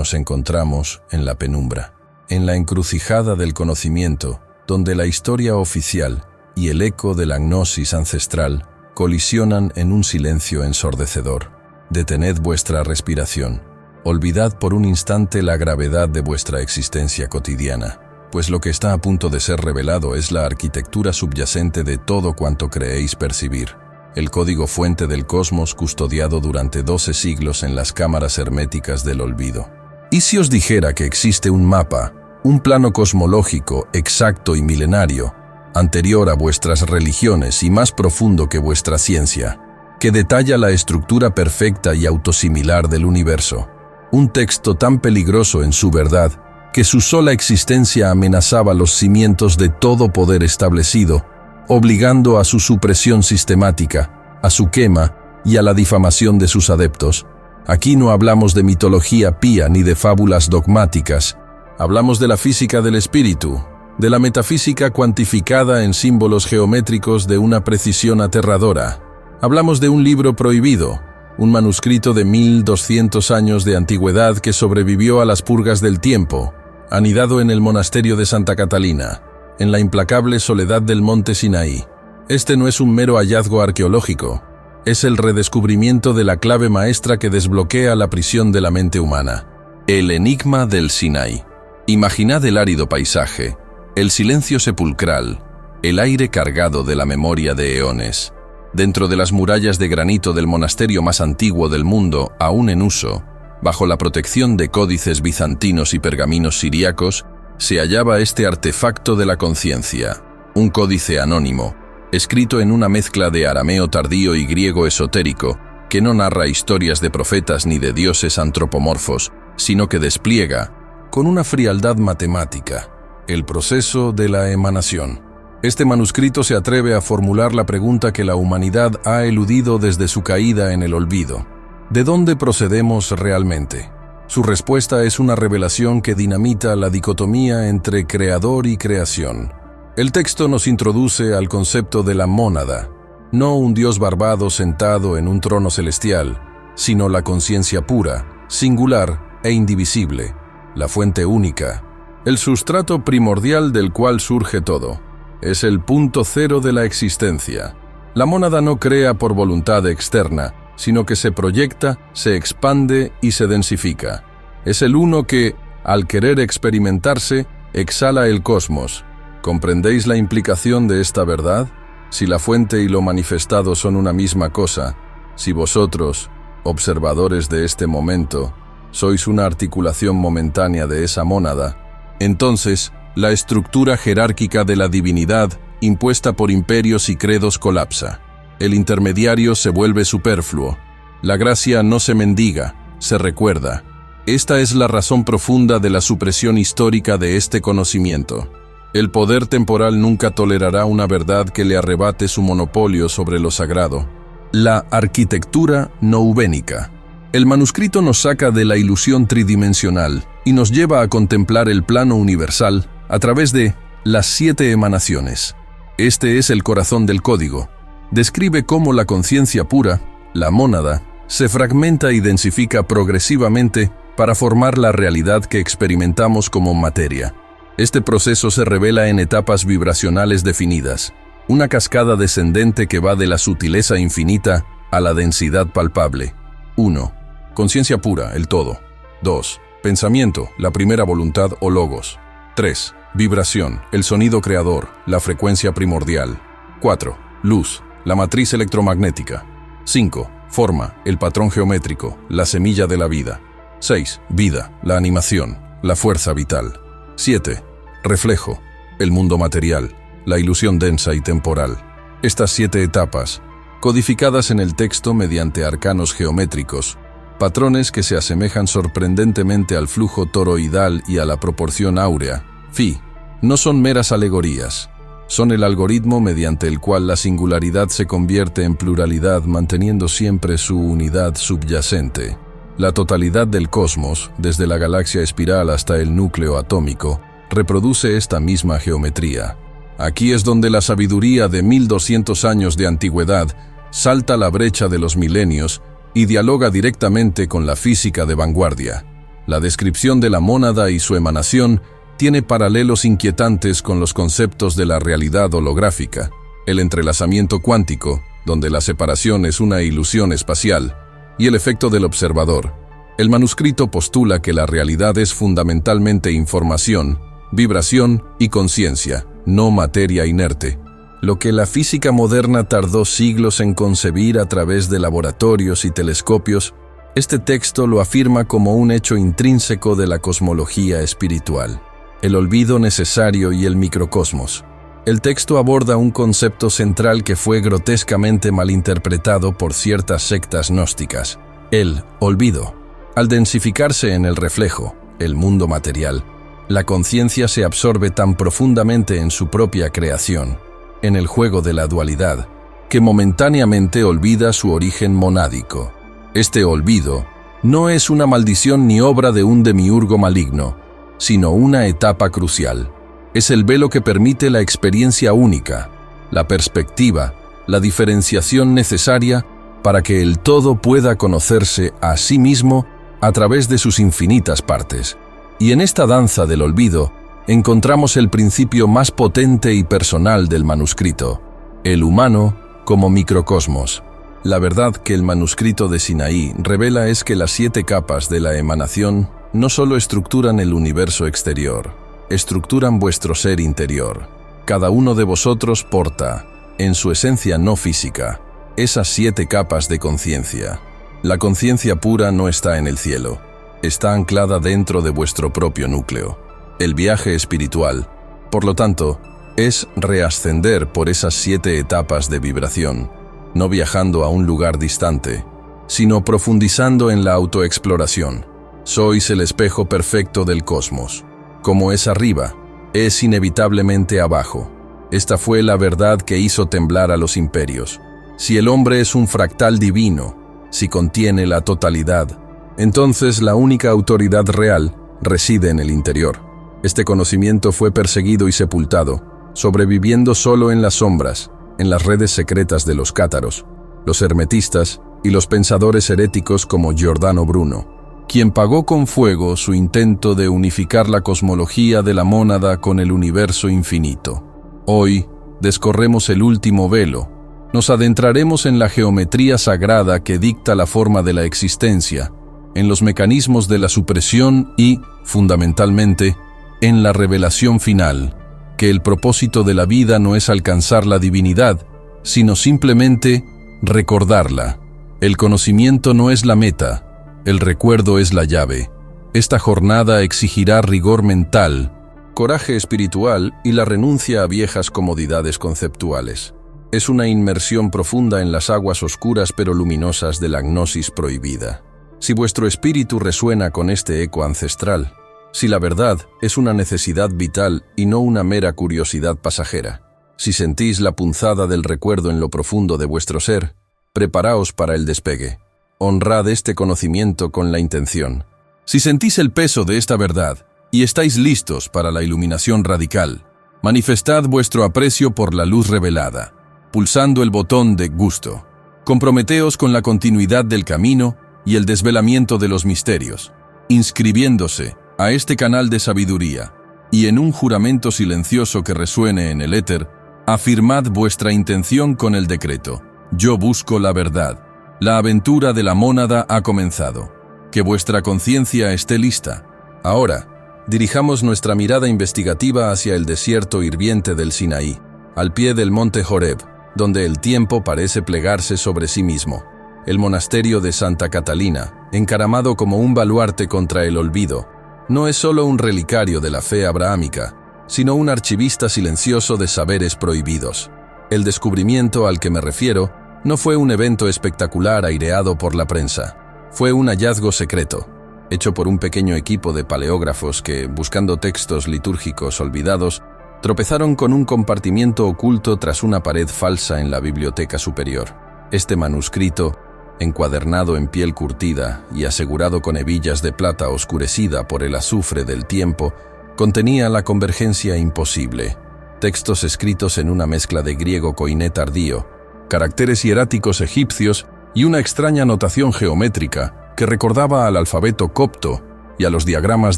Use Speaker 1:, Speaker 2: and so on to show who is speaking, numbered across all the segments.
Speaker 1: nos encontramos en la penumbra, en la encrucijada del conocimiento, donde la historia oficial y el eco de la gnosis ancestral colisionan en un silencio ensordecedor. Detened vuestra respiración. Olvidad por un instante la gravedad de vuestra existencia cotidiana, pues lo que está a punto de ser revelado es la arquitectura subyacente de todo cuanto creéis percibir, el código fuente del cosmos custodiado durante 12 siglos en las cámaras herméticas del olvido. ¿Y si os dijera que existe un mapa, un plano cosmológico exacto y milenario, anterior a vuestras religiones y más profundo que vuestra ciencia, que detalla la estructura perfecta y autosimilar del universo? Un texto tan peligroso en su verdad que su sola existencia amenazaba los cimientos de todo poder establecido, obligando a su supresión sistemática, a su quema y a la difamación de sus adeptos. Aquí no hablamos de mitología pía ni de fábulas dogmáticas. Hablamos de la física del espíritu, de la metafísica cuantificada en símbolos geométricos de una precisión aterradora. Hablamos de un libro prohibido, un manuscrito de 1200 años de antigüedad que sobrevivió a las purgas del tiempo, anidado en el monasterio de Santa Catalina, en la implacable soledad del monte Sinaí. Este no es un mero hallazgo arqueológico, es el redescubrimiento de la clave maestra que desbloquea la prisión de la mente humana. El enigma del Sinaí. Imaginad el árido paisaje, el silencio sepulcral, el aire cargado de la memoria de eones. Dentro de las murallas de granito del monasterio más antiguo del mundo, aún en uso, bajo la protección de códices bizantinos y pergaminos siríacos, se hallaba este artefacto de la conciencia, un códice anónimo, escrito en una mezcla de arameo tardío y griego esotérico, que no narra historias de profetas ni de dioses antropomorfos, sino que despliega, con una frialdad matemática, el proceso de la emanación. Este manuscrito se atreve a formular la pregunta que la humanidad ha eludido desde su caída en el olvido. ¿De dónde procedemos realmente? Su respuesta es una revelación que dinamita la dicotomía entre creador y creación. El texto nos introduce al concepto de la mónada, no un dios barbado sentado en un trono celestial, sino la conciencia pura, singular e indivisible, la fuente única, el sustrato primordial del cual surge todo. Es el punto cero de la existencia. La mónada no crea por voluntad externa, sino que se proyecta, se expande y se densifica. Es el uno que, al querer experimentarse, exhala el cosmos. ¿Comprendéis la implicación de esta verdad? Si la fuente y lo manifestado son una misma cosa, si vosotros, observadores de este momento, sois una articulación momentánea de esa mónada, entonces, la estructura jerárquica de la divinidad, impuesta por imperios y credos, colapsa. El intermediario se vuelve superfluo. La gracia no se mendiga, se recuerda. Esta es la razón profunda de la supresión histórica de este conocimiento. El poder temporal nunca tolerará una verdad que le arrebate su monopolio sobre lo sagrado. La arquitectura noubénica. El manuscrito nos saca de la ilusión tridimensional y nos lleva a contemplar el plano universal a través de las 7 emanaciones. Este es el corazón del código. Describe cómo la conciencia pura, la mónada, se fragmenta y densifica progresivamente para formar la realidad que experimentamos como materia. Este proceso se revela en etapas vibracionales definidas, una cascada descendente que va de la sutileza infinita a la densidad palpable. 1. Conciencia pura, el todo. 2. Pensamiento, la primera voluntad o logos. 3. Vibración, el sonido creador, la frecuencia primordial. 4. Luz, la matriz electromagnética. 5. Forma, el patrón geométrico, la semilla de la vida. 6. Vida, la animación, la fuerza vital. 7. Reflejo, el mundo material, la ilusión densa y temporal. Estas 7 etapas, codificadas en el texto mediante arcanos geométricos, patrones que se asemejan sorprendentemente al flujo toroidal y a la proporción áurea, phi, no son meras alegorías. Son el algoritmo mediante el cual la singularidad se convierte en pluralidad manteniendo siempre su unidad subyacente. La totalidad del cosmos, desde la galaxia espiral hasta el núcleo atómico, reproduce esta misma geometría. Aquí es donde la sabiduría de 1200 años de antigüedad salta la brecha de los milenios y dialoga directamente con la física de vanguardia. La descripción de la mónada y su emanación tiene paralelos inquietantes con los conceptos de la realidad holográfica, el entrelazamiento cuántico, donde la separación es una ilusión espacial, y el efecto del observador. El manuscrito postula que la realidad es fundamentalmente información, vibración y conciencia, no materia inerte. Lo que la física moderna tardó siglos en concebir a través de laboratorios y telescopios, este texto lo afirma como un hecho intrínseco de la cosmología espiritual, el olvido necesario y el microcosmos. El texto aborda un concepto central que fue grotescamente malinterpretado por ciertas sectas gnósticas: el olvido. Al densificarse en el reflejo, el mundo material, la conciencia se absorbe tan profundamente en su propia creación, en el juego de la dualidad, que momentáneamente olvida su origen monádico. Este olvido no es una maldición ni obra de un demiurgo maligno, sino una etapa crucial. Es el velo que permite la experiencia única, la perspectiva, la diferenciación necesaria para que el todo pueda conocerse a sí mismo a través de sus infinitas partes. Y en esta danza del olvido encontramos el principio más potente y personal del manuscrito, el humano como microcosmos. La verdad que el manuscrito de Sinaí revela es que las 7 capas de la emanación no solo estructuran el universo exterior, estructuran vuestro ser interior. Cada uno de vosotros porta, en su esencia no física, esas 7 capas de conciencia. La conciencia pura no está en el cielo, está anclada dentro de vuestro propio núcleo. El viaje espiritual, por lo tanto, es reascender por esas 7 etapas de vibración, no viajando a un lugar distante, sino profundizando en la autoexploración. Sois el espejo perfecto del cosmos. Como es arriba, es inevitablemente abajo. Esta fue la verdad que hizo temblar a los imperios. Si el hombre es un fractal divino, si contiene la totalidad, entonces la única autoridad real reside en el interior. Este conocimiento fue perseguido y sepultado, sobreviviendo solo en las sombras, en las redes secretas de los cátaros, los hermetistas y los pensadores heréticos como Giordano Bruno, quien pagó con fuego su intento de unificar la cosmología de la mónada con el universo infinito. Hoy descorremos el último velo, nos adentraremos en la geometría sagrada que dicta la forma de la existencia, en los mecanismos de la supresión y, fundamentalmente, en la revelación final, que el propósito de la vida no es alcanzar la divinidad, sino simplemente recordarla. El conocimiento no es la meta, el recuerdo es la llave. Esta jornada exigirá rigor mental, coraje espiritual y la renuncia a viejas comodidades conceptuales. Es una inmersión profunda en las aguas oscuras pero luminosas de la gnosis prohibida. Si vuestro espíritu resuena con este eco ancestral, si la verdad es una necesidad vital y no una mera curiosidad pasajera, si sentís la punzada del recuerdo en lo profundo de vuestro ser, preparaos para el despegue. Honrad este conocimiento con la intención. Si sentís el peso de esta verdad y estáis listos para la iluminación radical, manifestad vuestro aprecio por la luz revelada, pulsando el botón de gusto. Comprometeos con la continuidad del camino y el desvelamiento de los misterios, inscribiéndose a este canal de sabiduría, y en un juramento silencioso que resuene en el éter, afirmad vuestra intención con el decreto: yo busco la verdad. La aventura de la mónada ha comenzado. Que vuestra conciencia esté lista. Ahora, dirijamos nuestra mirada investigativa hacia el desierto hirviente del Sinaí, al pie del monte Horeb, donde el tiempo parece plegarse sobre sí mismo. El monasterio de Santa Catalina, encaramado como un baluarte contra el olvido, no es solo un relicario de la fe abrahámica, sino un archivista silencioso de saberes prohibidos. El descubrimiento al que me refiero no fue un evento espectacular aireado por la prensa. Fue un hallazgo secreto, hecho por un pequeño equipo de paleógrafos que, buscando textos litúrgicos olvidados, tropezaron con un compartimiento oculto tras una pared falsa en la biblioteca superior. Este manuscrito, encuadernado en piel curtida y asegurado con hebillas de plata oscurecida por el azufre del tiempo, contenía la convergencia imposible. Textos escritos en una mezcla de griego koiné tardío, caracteres hieráticos egipcios y una extraña notación geométrica que recordaba al alfabeto copto, y a los diagramas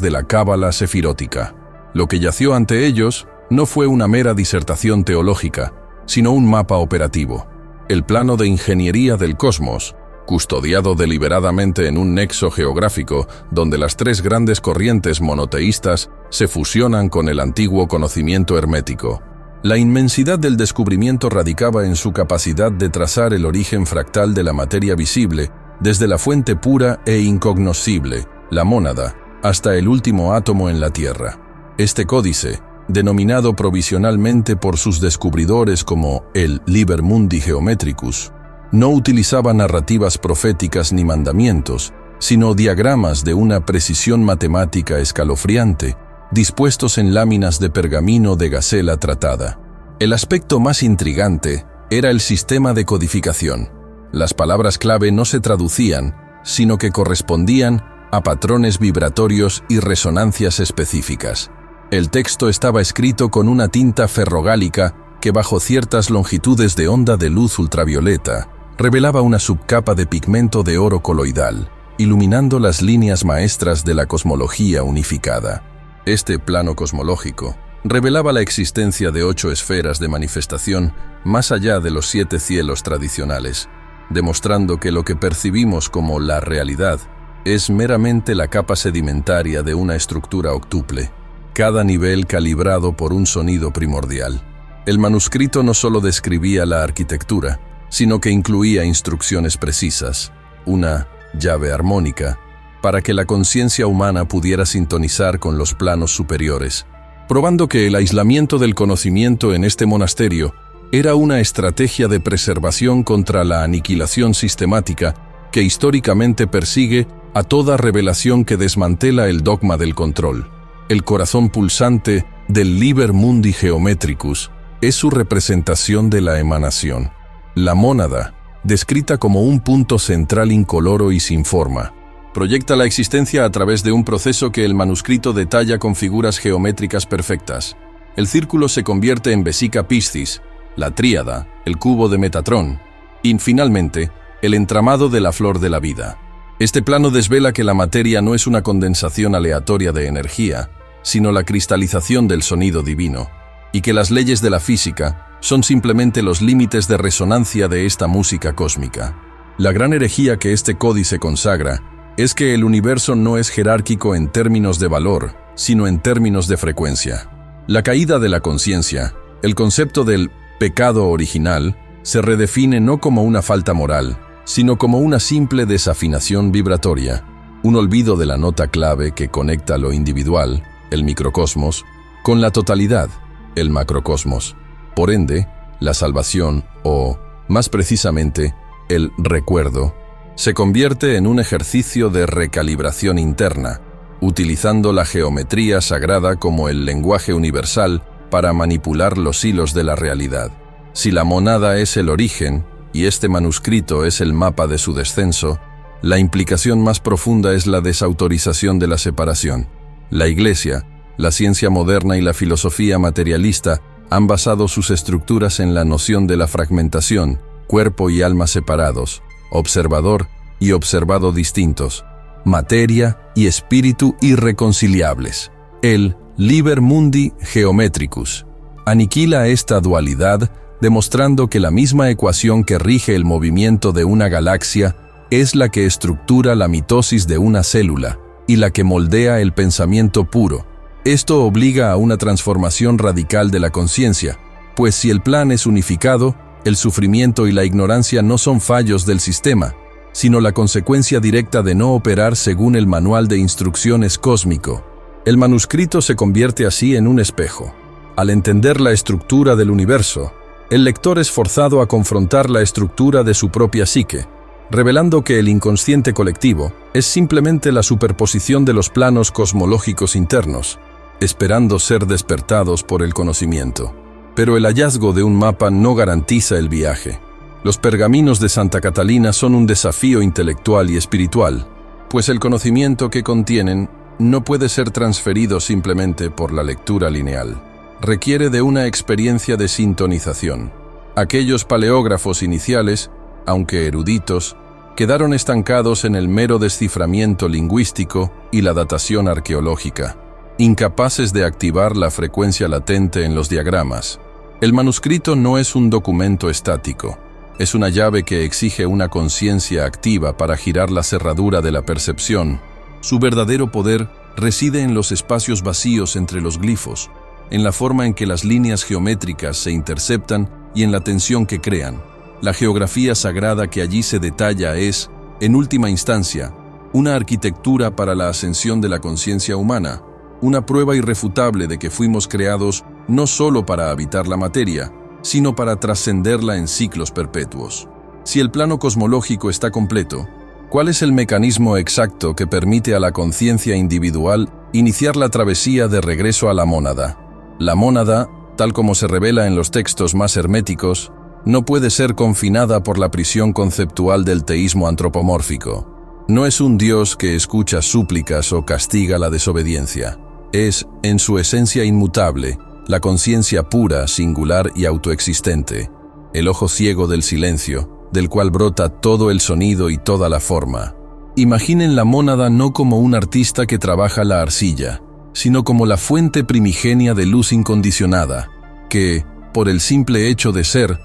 Speaker 1: de la cábala sefirótica. Lo que yació ante ellos no fue una mera disertación teológica, sino un mapa operativo, el plano de ingeniería del cosmos, custodiado deliberadamente en un nexo geográfico donde las tres grandes corrientes monoteístas se fusionan con el antiguo conocimiento hermético. La inmensidad del descubrimiento radicaba en su capacidad de trazar el origen fractal de la materia visible, desde la fuente pura e incognoscible, la mónada, hasta el último átomo en la Tierra. Este códice, denominado provisionalmente por sus descubridores como el Liber Mundi Geometricus, no utilizaba narrativas proféticas ni mandamientos, sino diagramas de una precisión matemática escalofriante, dispuestos en láminas de pergamino de gacela tratada. El aspecto más intrigante era el sistema de codificación. Las palabras clave no se traducían, sino que correspondían a patrones vibratorios y resonancias específicas. El texto estaba escrito con una tinta ferrogálica que bajo ciertas longitudes de onda de luz ultravioleta revelaba una subcapa de pigmento de oro coloidal, iluminando las líneas maestras de la cosmología unificada. Este plano cosmológico revelaba la existencia de 8 esferas de manifestación más allá de los 7 cielos tradicionales, demostrando que lo que percibimos como la realidad es meramente la capa sedimentaria de una estructura octuple, cada nivel calibrado por un sonido primordial. El manuscrito no solo describía la arquitectura, sino que incluía instrucciones precisas, una llave armónica, para que la conciencia humana pudiera sintonizar con los planos superiores, probando que el aislamiento del conocimiento en este monasterio era una estrategia de preservación contra la aniquilación sistemática que históricamente persigue a toda revelación que desmantela el dogma del control. El corazón pulsante del Liber Mundi Geometricus es su representación de la emanación. La mónada, descrita como un punto central incoloro y sin forma, proyecta la existencia a través de un proceso que el manuscrito detalla con figuras geométricas perfectas. El círculo se convierte en vesica Piscis, la tríada, el cubo de Metatrón, y finalmente, el entramado de la flor de la vida. Este plano desvela que la materia no es una condensación aleatoria de energía, sino la cristalización del sonido divino, y que las leyes de la física son simplemente los límites de resonancia de esta música cósmica. La gran herejía que este códice consagra es que el universo no es jerárquico en términos de valor, sino en términos de frecuencia. La caída de la conciencia, el concepto del pecado original, se redefine no como una falta moral, sino como una simple desafinación vibratoria, un olvido de la nota clave que conecta lo individual, el microcosmos, con la totalidad, el macrocosmos. Por ende, la salvación, o, más precisamente, el recuerdo, se convierte en un ejercicio de recalibración interna, utilizando la geometría sagrada como el lenguaje universal para manipular los hilos de la realidad. Si la monada es el origen, y este manuscrito es el mapa de su descenso, la implicación más profunda es la desautorización de la separación. La Iglesia, la ciencia moderna y la filosofía materialista han basado sus estructuras en la noción de la fragmentación, cuerpo y alma separados, observador y observado distintos, materia y espíritu irreconciliables. El Liber Mundi Geometricus aniquila esta dualidad, demostrando que la misma ecuación que rige el movimiento de una galaxia es la que estructura la mitosis de una célula y la que moldea el pensamiento puro. Esto obliga a una transformación radical de la conciencia, pues si el plan es unificado, el sufrimiento y la ignorancia no son fallos del sistema, sino la consecuencia directa de no operar según el manual de instrucciones cósmico. El manuscrito se convierte así en un espejo. Al entender la estructura del universo, el lector es forzado a confrontar la estructura de su propia psique, revelando que el inconsciente colectivo es simplemente la superposición de los planos cosmológicos internos, esperando ser despertados por el conocimiento. Pero el hallazgo de un mapa no garantiza el viaje. Los pergaminos de Santa Catalina son un desafío intelectual y espiritual, pues el conocimiento que contienen no puede ser transferido simplemente por la lectura lineal. Requiere de una experiencia de sintonización. Aquellos paleógrafos iniciales, aunque eruditos, quedaron estancados en el mero desciframiento lingüístico y la datación arqueológica, incapaces de activar la frecuencia latente en los diagramas. El manuscrito no es un documento estático, es una llave que exige una conciencia activa para girar la cerradura de la percepción. Su verdadero poder reside en los espacios vacíos entre los glifos, en la forma en que las líneas geométricas se interceptan y en la tensión que crean. La geografía sagrada que allí se detalla es, en última instancia, una arquitectura para la ascensión de la conciencia humana, una prueba irrefutable de que fuimos creados no solo para habitar la materia, sino para trascenderla en ciclos perpetuos. Si el plano cosmológico está completo, ¿cuál es el mecanismo exacto que permite a la conciencia individual iniciar la travesía de regreso a la mónada? La mónada, tal como se revela en los textos más herméticos, no puede ser confinada por la prisión conceptual del teísmo antropomórfico. No es un Dios que escucha súplicas o castiga la desobediencia. Es, en su esencia inmutable, la conciencia pura, singular y autoexistente, el ojo ciego del silencio, del cual brota todo el sonido y toda la forma. Imaginen la mónada no como un artista que trabaja la arcilla, sino como la fuente primigenia de luz incondicionada, que, por el simple hecho de ser,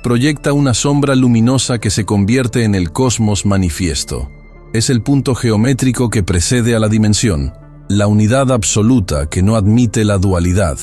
Speaker 1: proyecta una sombra luminosa que se convierte en el cosmos manifiesto. Es el punto geométrico que precede a la dimensión, la unidad absoluta que no admite la dualidad,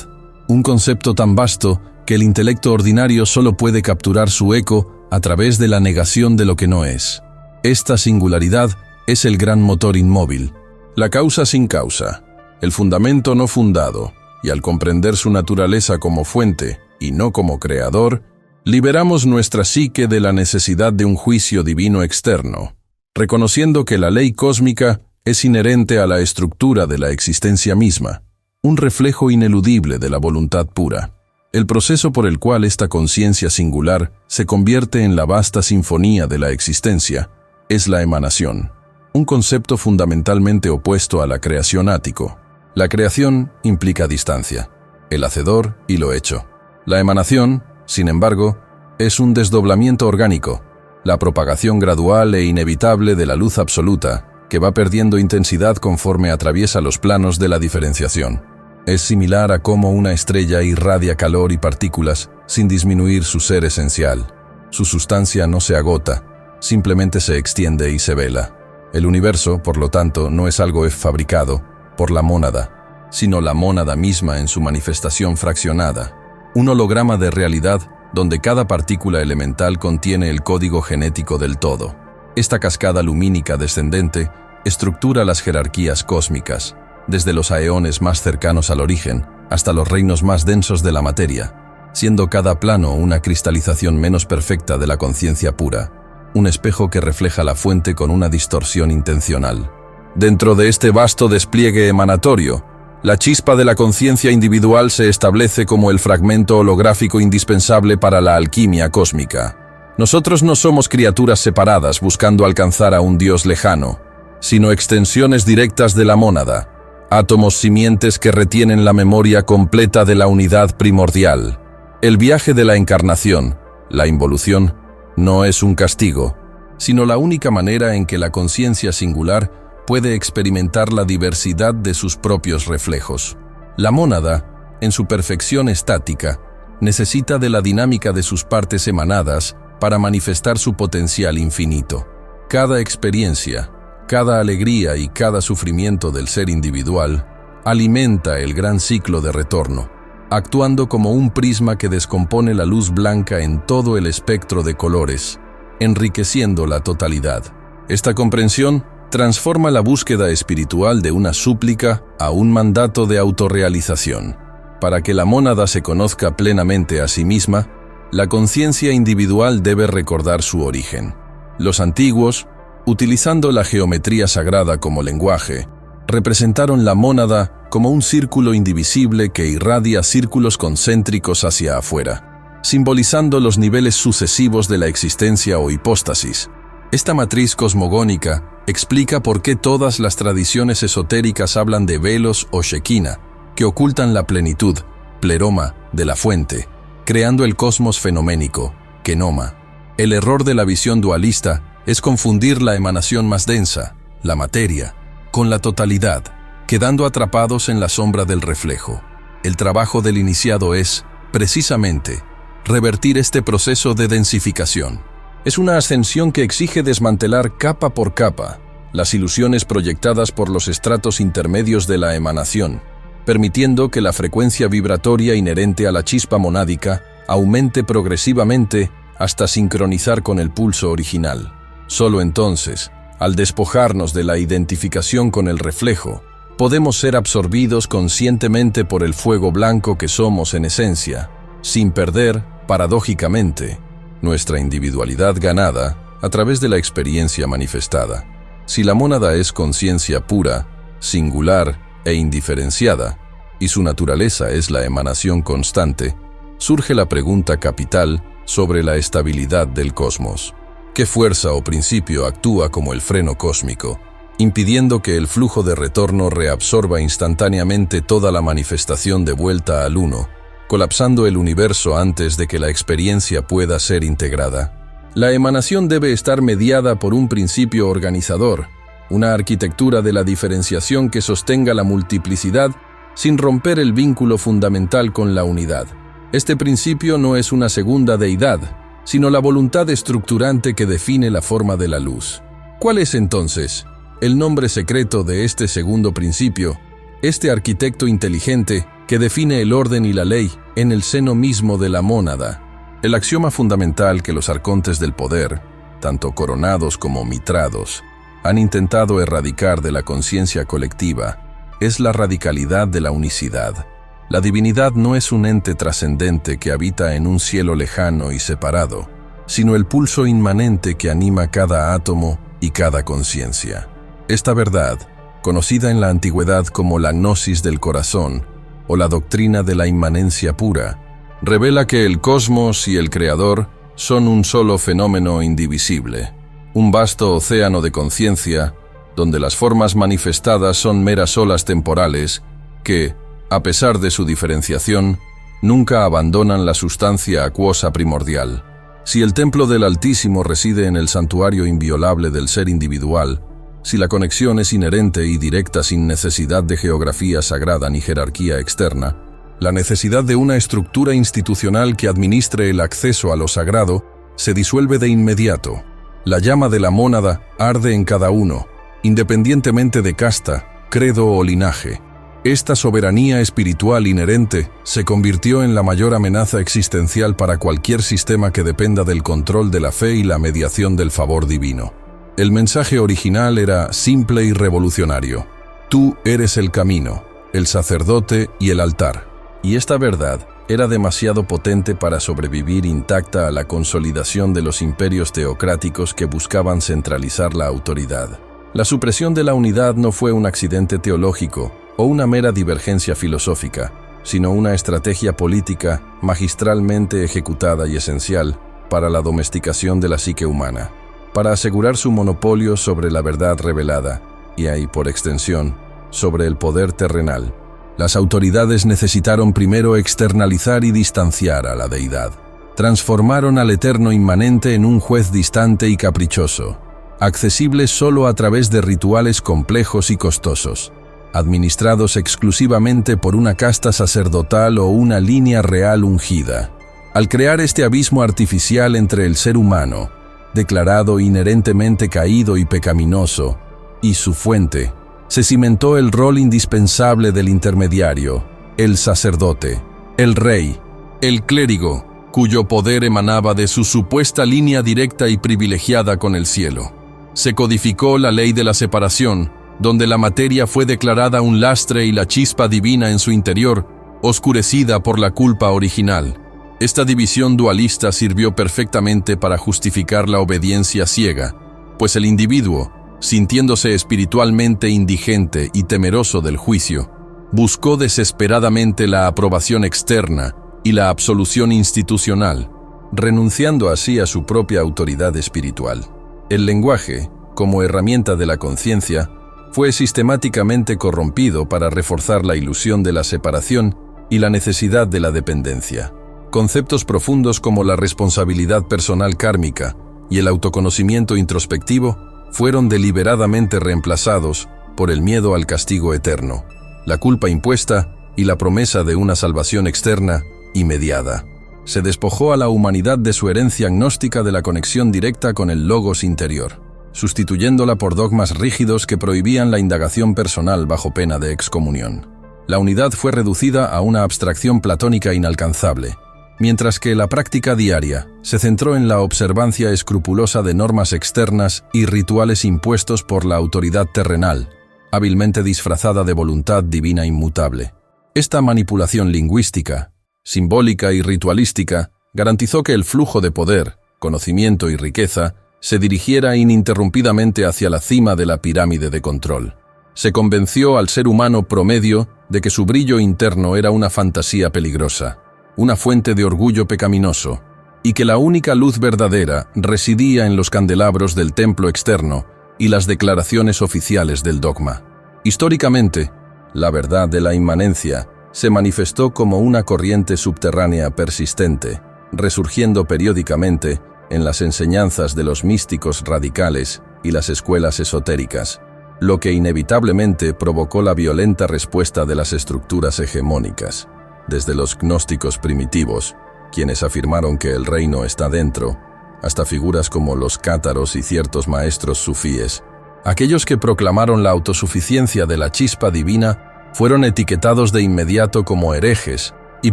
Speaker 1: un concepto tan vasto que el intelecto ordinario solo puede capturar su eco a través de la negación de lo que no es. Esta singularidad es el gran motor inmóvil, la causa sin causa, el fundamento no fundado, y al comprender su naturaleza como fuente y no como creador, liberamos nuestra psique de la necesidad de un juicio divino externo, reconociendo que la ley cósmica es inherente a la estructura de la existencia misma, un reflejo ineludible de la voluntad pura. El proceso por el cual esta conciencia singular se convierte en la vasta sinfonía de la existencia es la emanación, un concepto fundamentalmente opuesto a la creación ático. La creación implica distancia, el hacedor y lo hecho. La emanación, sin embargo, es un desdoblamiento orgánico, la propagación gradual e inevitable de la luz absoluta, que va perdiendo intensidad conforme atraviesa los planos de la diferenciación. Es similar a cómo una estrella irradia calor y partículas sin disminuir su ser esencial. Su sustancia no se agota, simplemente se extiende y se vela. El universo, por lo tanto, no es algo fabricado por la mónada, sino la mónada misma en su manifestación fraccionada, un holograma de realidad donde cada partícula elemental contiene el código genético del todo. Esta cascada lumínica descendente estructura las jerarquías cósmicas, desde los aeones más cercanos al origen hasta los reinos más densos de la materia, siendo cada plano una cristalización menos perfecta de la conciencia pura, un espejo que refleja la fuente con una distorsión intencional. Dentro de este vasto despliegue emanatorio, la chispa de la conciencia individual se establece como el fragmento holográfico indispensable para la alquimia cósmica. Nosotros no somos criaturas separadas buscando alcanzar a un Dios lejano, sino extensiones directas de la mónada, átomos simientes que retienen la memoria completa de la unidad primordial. El viaje de la encarnación, la involución, no es un castigo, sino la única manera en que la conciencia singular puede experimentar la diversidad de sus propios reflejos. La mónada, en su perfección estática, necesita de la dinámica de sus partes emanadas para manifestar su potencial infinito. Cada experiencia, cada alegría y cada sufrimiento del ser individual alimenta el gran ciclo de retorno, actuando como un prisma que descompone la luz blanca en todo el espectro de colores, enriqueciendo la totalidad. Esta comprensión transforma la búsqueda espiritual de una súplica a un mandato de autorrealización. Para que la mónada se conozca plenamente a sí misma, la conciencia individual debe recordar su origen. Los antiguos, utilizando la geometría sagrada como lenguaje, representaron la mónada como un círculo indivisible que irradia círculos concéntricos hacia afuera, simbolizando los niveles sucesivos de la existencia o hipóstasis. Esta matriz cosmogónica explica por qué todas las tradiciones esotéricas hablan de velos o shekinah, que ocultan la plenitud, pleroma, de la fuente, creando el cosmos fenoménico, kenoma. El error de la visión dualista es confundir la emanación más densa, la materia, con la totalidad, quedando atrapados en la sombra del reflejo. El trabajo del iniciado es, precisamente, revertir este proceso de densificación. Es una ascensión que exige desmantelar capa por capa las ilusiones proyectadas por los estratos intermedios de la emanación, permitiendo que la frecuencia vibratoria inherente a la chispa monádica aumente progresivamente hasta sincronizar con el pulso original. Solo entonces, al despojarnos de la identificación con el reflejo, podemos ser absorbidos conscientemente por el fuego blanco que somos en esencia, sin perder, paradójicamente, nuestra individualidad ganada a través de la experiencia manifestada. Si la mónada es conciencia pura, singular e indiferenciada, y su naturaleza es la emanación constante, surge la pregunta capital sobre la estabilidad del cosmos. ¿Qué fuerza o principio actúa como el freno cósmico, impidiendo que el flujo de retorno reabsorba instantáneamente toda la manifestación de vuelta al uno, colapsando el universo antes de que la experiencia pueda ser integrada? La emanación debe estar mediada por un principio organizador, una arquitectura de la diferenciación que sostenga la multiplicidad sin romper el vínculo fundamental con la unidad. Este principio no es una segunda deidad, sino la voluntad estructurante que define la forma de la luz. ¿Cuál es entonces el nombre secreto de este segundo principio, este arquitecto inteligente que define el orden y la ley en el seno mismo de la mónada? El axioma fundamental que los arcontes del poder, tanto coronados como mitrados, han intentado erradicar de la conciencia colectiva es la radicalidad de la unicidad. La divinidad no es un ente trascendente que habita en un cielo lejano y separado, sino el pulso inmanente que anima cada átomo y cada conciencia. Esta verdad, conocida en la antigüedad como la gnosis del corazón o la doctrina de la inmanencia pura, revela que el cosmos y el creador son un solo fenómeno indivisible, un vasto océano de conciencia donde las formas manifestadas son meras olas temporales que, a pesar de su diferenciación, nunca abandonan la sustancia acuosa primordial. Si el templo del Altísimo reside en el santuario inviolable del ser individual, si la conexión es inherente y directa sin necesidad de geografía sagrada ni jerarquía externa, la necesidad de una estructura institucional que administre el acceso a lo sagrado se disuelve de inmediato. La llama de la mónada arde en cada uno, independientemente de casta, credo o linaje. Esta soberanía espiritual inherente se convirtió en la mayor amenaza existencial para cualquier sistema que dependa del control de la fe y la mediación del favor divino. El mensaje original era simple y revolucionario. Tú eres el camino, el sacerdote y el altar. Y esta verdad era demasiado potente para sobrevivir intacta a la consolidación de los imperios teocráticos que buscaban centralizar la autoridad. La supresión de la unidad no fue un accidente teológico o una mera divergencia filosófica, sino una estrategia política magistralmente ejecutada y esencial para la domesticación de la psique humana, para asegurar su monopolio sobre la verdad revelada y ahí, por extensión, sobre el poder terrenal. Las autoridades necesitaron primero externalizar y distanciar a la deidad. Transformaron al eterno inmanente en un juez distante y caprichoso, accesible solo a través de rituales complejos y costosos, administrados exclusivamente por una casta sacerdotal o una línea real ungida. Al crear este abismo artificial entre el ser humano, declarado inherentemente caído y pecaminoso, y su fuente, se cimentó el rol indispensable del intermediario, el sacerdote, el rey, el clérigo, cuyo poder emanaba de su supuesta línea directa y privilegiada con el cielo. Se codificó la ley de la separación, donde la materia fue declarada un lastre y la chispa divina en su interior, oscurecida por la culpa original. Esta división dualista sirvió perfectamente para justificar la obediencia ciega, pues el individuo, sintiéndose espiritualmente indigente y temeroso del juicio, buscó desesperadamente la aprobación externa y la absolución institucional, renunciando así a su propia autoridad espiritual. El lenguaje, como herramienta de la conciencia, fue sistemáticamente corrompido para reforzar la ilusión de la separación y la necesidad de la dependencia. Conceptos profundos como la responsabilidad personal kármica y el autoconocimiento introspectivo fueron deliberadamente reemplazados por el miedo al castigo eterno, la culpa impuesta y la promesa de una salvación externa inmediata. Se despojó a la humanidad de su herencia gnóstica de la conexión directa con el logos interior, sustituyéndola por dogmas rígidos que prohibían la indagación personal bajo pena de excomunión. La unidad fue reducida a una abstracción platónica inalcanzable, mientras que la práctica diaria se centró en la observancia escrupulosa de normas externas y rituales impuestos por la autoridad terrenal, hábilmente disfrazada de voluntad divina inmutable. Esta manipulación lingüística, simbólica y ritualística garantizó que el flujo de poder, conocimiento y riqueza se dirigiera ininterrumpidamente hacia la cima de la pirámide de control. Se convenció al ser humano promedio de que su brillo interno era una fantasía peligrosa, una fuente de orgullo pecaminoso, y que la única luz verdadera residía en los candelabros del templo externo y las declaraciones oficiales del dogma. Históricamente, la verdad de la inmanencia se manifestó como una corriente subterránea persistente, resurgiendo periódicamente en las enseñanzas de los místicos radicales y las escuelas esotéricas, lo que inevitablemente provocó la violenta respuesta de las estructuras hegemónicas, desde los gnósticos primitivos, quienes afirmaron que el reino está dentro, hasta figuras como los cátaros y ciertos maestros sufíes. Aquellos que proclamaron la autosuficiencia de la chispa divina fueron etiquetados de inmediato como herejes y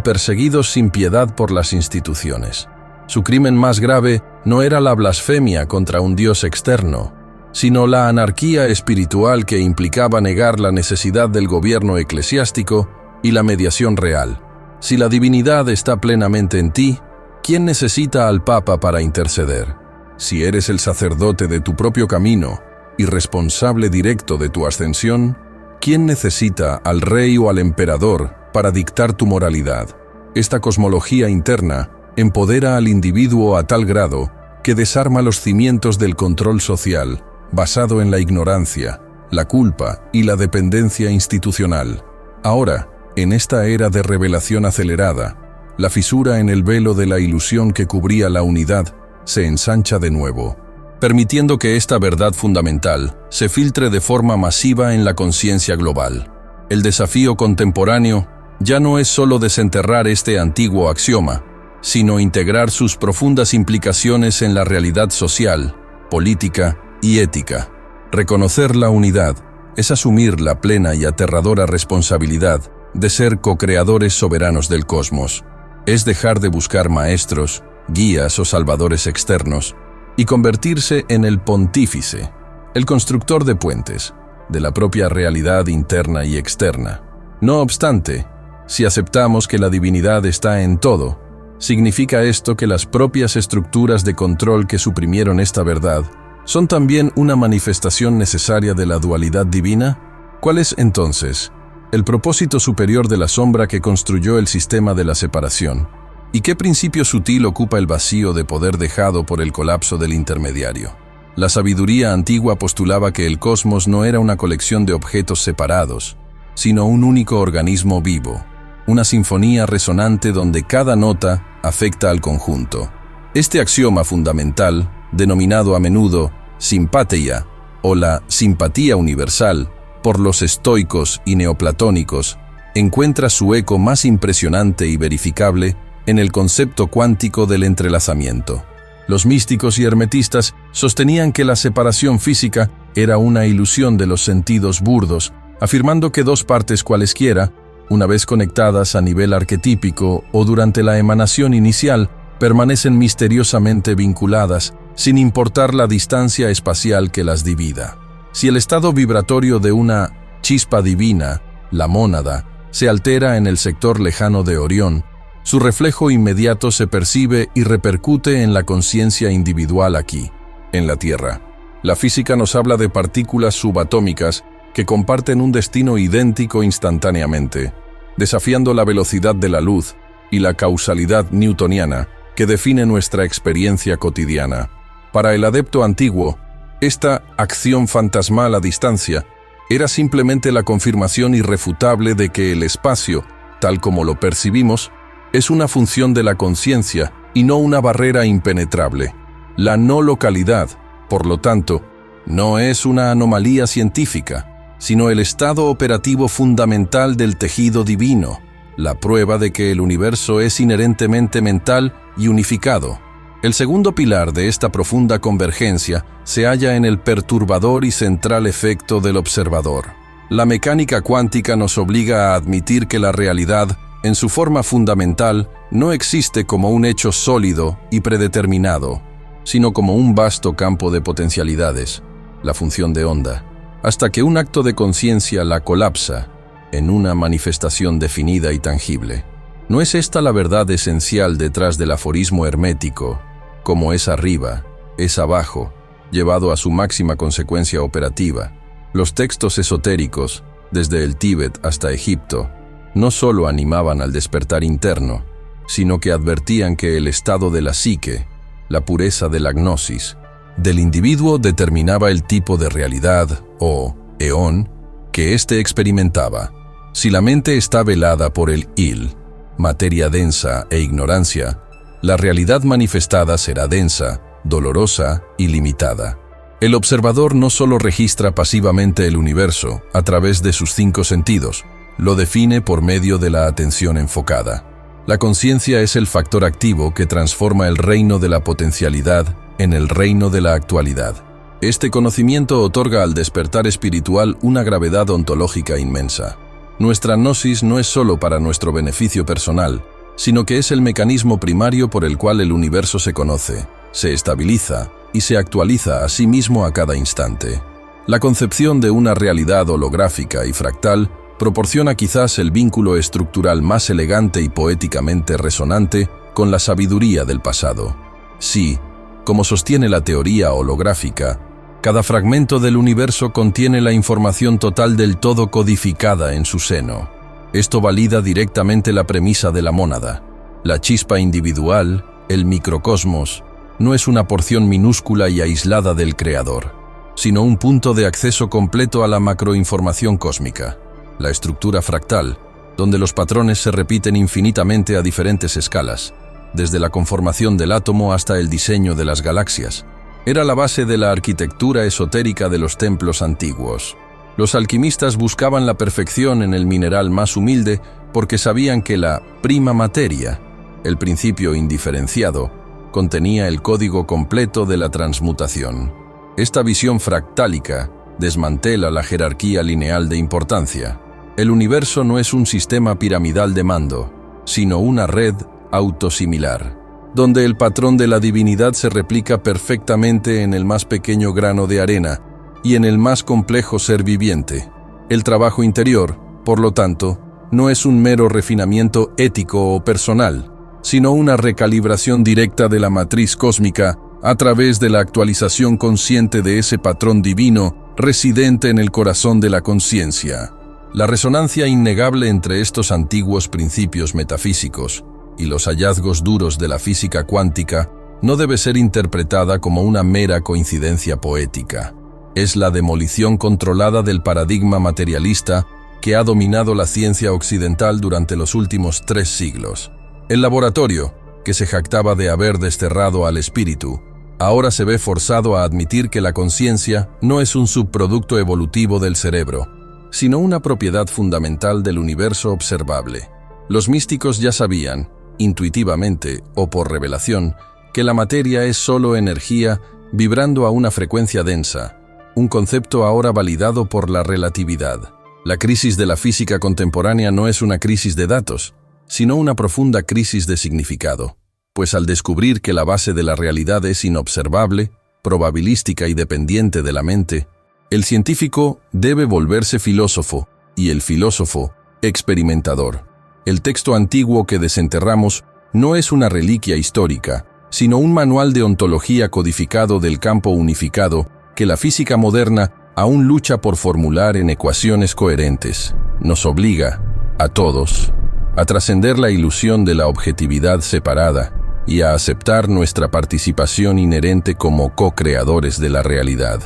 Speaker 1: perseguidos sin piedad por las instituciones. Su crimen más grave no era la blasfemia contra un Dios externo, sino la anarquía espiritual que implicaba negar la necesidad del gobierno eclesiástico y la mediación real. Si la divinidad está plenamente en ti, ¿quién necesita al Papa para interceder? Si eres el sacerdote de tu propio camino y responsable directo de tu ascensión, ¿quién necesita al rey o al emperador para dictar tu moralidad? Esta cosmología interna empodera al individuo a tal grado que desarma los cimientos del control social, basado en la ignorancia, la culpa y la dependencia institucional. Ahora, en esta era de revelación acelerada, la fisura en el velo de la ilusión que cubría la unidad se ensancha de nuevo, permitiendo que esta verdad fundamental se filtre de forma masiva en la conciencia global. El desafío contemporáneo ya no es solo desenterrar este antiguo axioma, sino integrar sus profundas implicaciones en la realidad social, política y ética. Reconocer la unidad es asumir la plena y aterradora responsabilidad de ser co-creadores soberanos del cosmos. Es dejar de buscar maestros, guías o salvadores externos y convertirse en el pontífice, el constructor de puentes, de la propia realidad interna y externa. No obstante, si aceptamos que la divinidad está en todo, ¿significa esto que las propias estructuras de control que suprimieron esta verdad son también una manifestación necesaria de la dualidad divina? ¿Cuál es, entonces, el propósito superior de la sombra que construyó el sistema de la separación? ¿Y qué principio sutil ocupa el vacío de poder dejado por el colapso del intermediario? La sabiduría antigua postulaba que el cosmos no era una colección de objetos separados, sino un único organismo vivo, una sinfonía resonante donde cada nota afecta al conjunto. Este axioma fundamental, denominado a menudo simpatia o la simpatía universal por los estoicos y neoplatónicos, encuentra su eco más impresionante y verificable en el concepto cuántico del entrelazamiento. Los místicos y hermetistas sostenían que la separación física era una ilusión de los sentidos burdos, afirmando que dos partes cualesquiera, una vez conectadas a nivel arquetípico o durante la emanación inicial, permanecen misteriosamente vinculadas, sin importar la distancia espacial que las divida. Si el estado vibratorio de una chispa divina, la mónada, se altera en el sector lejano de Orión, su reflejo inmediato se percibe y repercute en la conciencia individual aquí, en la Tierra. La física nos habla de partículas subatómicas que comparten un destino idéntico instantáneamente, desafiando la velocidad de la luz y la causalidad newtoniana que define nuestra experiencia cotidiana. Para el adepto antiguo, esta acción fantasmal a distancia era simplemente la confirmación irrefutable de que el espacio, tal como lo percibimos, es una función de la conciencia y no una barrera impenetrable. La no localidad, por lo tanto, no es una anomalía científica, sino el estado operativo fundamental del tejido divino, la prueba de que el universo es inherentemente mental y unificado. El segundo pilar de esta profunda convergencia se halla en el perturbador y central efecto del observador. La mecánica cuántica nos obliga a admitir que la realidad, en su forma fundamental, no existe como un hecho sólido y predeterminado, sino como un vasto campo de potencialidades, la función de onda, hasta que un acto de conciencia la colapsa en una manifestación definida y tangible. ¿No es esta la verdad esencial detrás del aforismo hermético, como es arriba, es abajo, llevado a su máxima consecuencia operativa? Los textos esotéricos, desde el Tíbet hasta Egipto, no solo animaban al despertar interno, sino que advertían que el estado de la psique, la pureza de la gnosis, del individuo determinaba el tipo de realidad, o eón, que éste experimentaba. Si la mente está velada por el il, materia densa e ignorancia, la realidad manifestada será densa, dolorosa y limitada. El observador no solo registra pasivamente el universo a través de sus 5 sentidos, lo define por medio de la atención enfocada. La conciencia es el factor activo que transforma el reino de la potencialidad en el reino de la actualidad. Este conocimiento otorga al despertar espiritual una gravedad ontológica inmensa. Nuestra gnosis no es solo para nuestro beneficio personal, sino que es el mecanismo primario por el cual el universo se conoce, se estabiliza y se actualiza a sí mismo a cada instante. La concepción de una realidad holográfica y fractal proporciona quizás el vínculo estructural más elegante y poéticamente resonante con la sabiduría del pasado. Sí, como sostiene la teoría holográfica, cada fragmento del universo contiene la información total del todo codificada en su seno. Esto valida directamente la premisa de la mónada. La chispa individual, el microcosmos, no es una porción minúscula y aislada del Creador, sino un punto de acceso completo a la macroinformación cósmica. La estructura fractal, donde los patrones se repiten infinitamente a diferentes escalas, desde la conformación del átomo hasta el diseño de las galaxias, era la base de la arquitectura esotérica de los templos antiguos. Los alquimistas buscaban la perfección en el mineral más humilde porque sabían que la prima materia, el principio indiferenciado, contenía el código completo de la transmutación. Esta visión fractálica desmantela la jerarquía lineal de importancia. El universo no es un sistema piramidal de mando, sino una red autosimilar, donde el patrón de la divinidad se replica perfectamente en el más pequeño grano de arena y en el más complejo ser viviente. El trabajo interior, por lo tanto, no es un mero refinamiento ético o personal, sino una recalibración directa de la matriz cósmica a través de la actualización consciente de ese patrón divino residente en el corazón de la conciencia. La resonancia innegable entre estos antiguos principios metafísicos y los hallazgos duros de la física cuántica no debe ser interpretada como una mera coincidencia poética. Es la demolición controlada del paradigma materialista que ha dominado la ciencia occidental durante los últimos 3 siglos. El laboratorio, que se jactaba de haber desterrado al espíritu, ahora se ve forzado a admitir que la conciencia no es un subproducto evolutivo del cerebro, sino una propiedad fundamental del universo observable. Los místicos ya sabían, intuitivamente o por revelación, que la materia es solo energía vibrando a una frecuencia densa, un concepto ahora validado por la relatividad. La crisis de la física contemporánea no es una crisis de datos, sino una profunda crisis de significado, pues al descubrir que la base de la realidad es inobservable, probabilística y dependiente de la mente, el científico debe volverse filósofo y el filósofo experimentador. El texto antiguo que desenterramos no es una reliquia histórica, sino un manual de ontología codificado del campo unificado que la física moderna aún lucha por formular en ecuaciones coherentes. Nos obliga, a todos, a trascender la ilusión de la objetividad separada y a aceptar nuestra participación inherente como co-creadores de la realidad.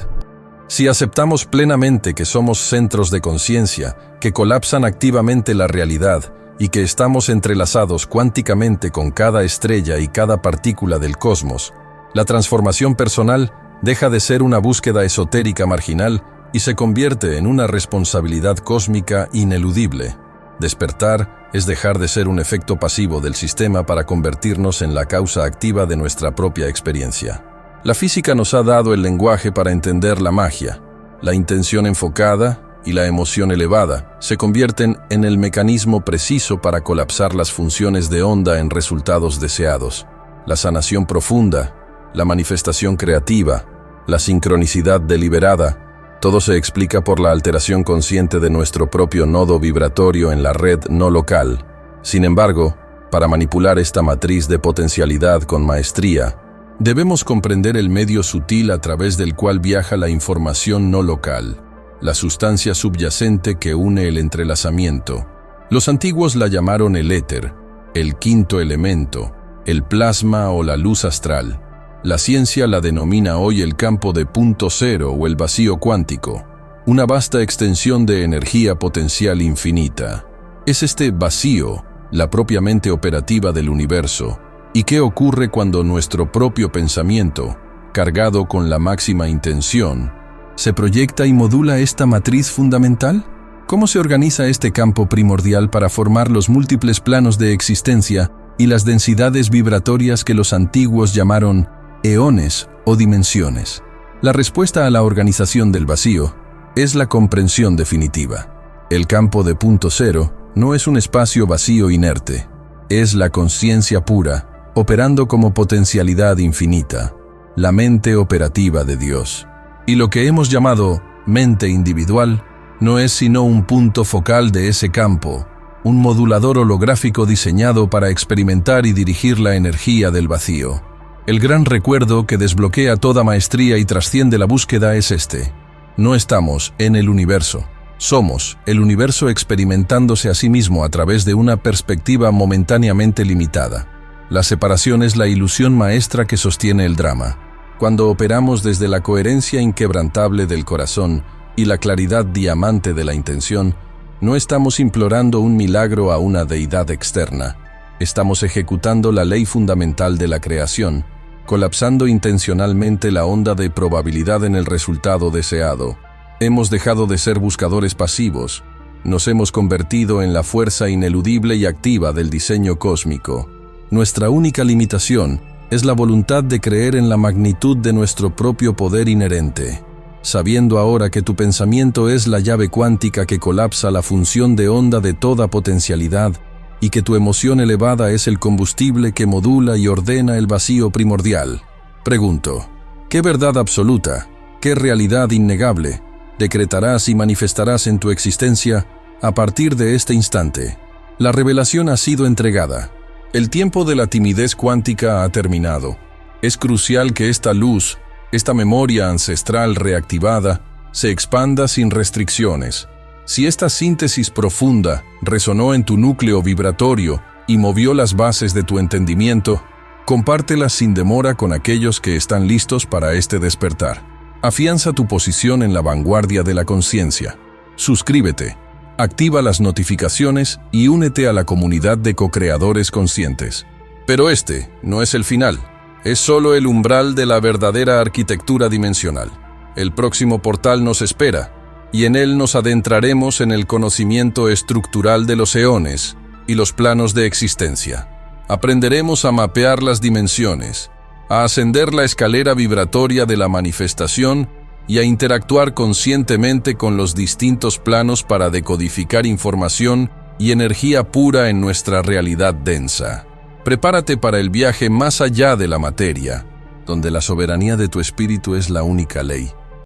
Speaker 1: Si aceptamos plenamente que somos centros de conciencia que colapsan activamente la realidad y que estamos entrelazados cuánticamente con cada estrella y cada partícula del cosmos, La transformación personal deja de ser una búsqueda esotérica marginal y se convierte en una responsabilidad cósmica ineludible. Despertar es dejar de ser un efecto pasivo del sistema para convertirnos en la causa activa de nuestra propia experiencia. La física nos ha dado el lenguaje para entender la magia. La intención enfocada y la emoción elevada se convierten en el mecanismo preciso para colapsar las funciones de onda en resultados deseados. La sanación profunda, la manifestación creativa, la sincronicidad deliberada, todo se explica por la alteración consciente de nuestro propio nodo vibratorio en la red no local. Sin embargo, para manipular esta matriz de potencialidad con maestría, debemos comprender el medio sutil a través del cual viaja la información no local, la sustancia subyacente que une el entrelazamiento. Los antiguos la llamaron el éter, el quinto elemento, el plasma o la luz astral. La ciencia la denomina hoy el campo de punto cero o el vacío cuántico, una vasta extensión de energía potencial infinita. Es este vacío la propia mente operativa del universo. ¿Y qué ocurre cuando nuestro propio pensamiento, cargado con la máxima intención, se proyecta y modula esta matriz fundamental? ¿Cómo se organiza este campo primordial para formar los múltiples planos de existencia y las densidades vibratorias que los antiguos llamaron eones o dimensiones? La respuesta a la organización del vacío es la comprensión definitiva. El campo de punto cero no es un espacio vacío inerte, es la conciencia pura, operando como potencialidad infinita, la mente operativa de Dios. Y lo que hemos llamado mente individual no es sino un punto focal de ese campo, un modulador holográfico diseñado para experimentar y dirigir la energía del vacío. El gran recuerdo que desbloquea toda maestría y trasciende la búsqueda es este: no estamos en el universo, somos el universo experimentándose a sí mismo a través de una perspectiva momentáneamente limitada. La separación es la ilusión maestra que sostiene el drama. Cuando operamos desde la coherencia inquebrantable del corazón y la claridad diamante de la intención, no estamos implorando un milagro a una deidad externa. Estamos ejecutando la ley fundamental de la creación, colapsando intencionalmente la onda de probabilidad en el resultado deseado. Hemos dejado de ser buscadores pasivos. Nos hemos convertido en la fuerza ineludible y activa del diseño cósmico. Nuestra única limitación es la voluntad de creer en la magnitud de nuestro propio poder inherente. Sabiendo ahora que tu pensamiento es la llave cuántica que colapsa la función de onda de toda potencialidad y que tu emoción elevada es el combustible que modula y ordena el vacío primordial, pregunto, ¿qué verdad absoluta, qué realidad innegable decretarás y manifestarás en tu existencia a partir de este instante? La revelación ha sido entregada. El tiempo de la timidez cuántica ha terminado. Es crucial que esta luz, esta memoria ancestral reactivada, se expanda sin restricciones. Si esta síntesis profunda resonó en tu núcleo vibratorio y movió las bases de tu entendimiento, compártela sin demora con aquellos que están listos para este despertar. Afianza tu posición en la vanguardia de la conciencia. Suscríbete, activa las notificaciones y únete a la comunidad de co-creadores conscientes. Pero este no es el final, es solo el umbral de la verdadera arquitectura dimensional. El próximo portal nos espera, y en él nos adentraremos en el conocimiento estructural de los eones y los planos de existencia. Aprenderemos a mapear las dimensiones, a ascender la escalera vibratoria de la manifestación y a interactuar conscientemente con los distintos planos para decodificar información y energía pura en nuestra realidad densa. Prepárate para el viaje más allá de la materia, donde la soberanía de tu espíritu es la única ley.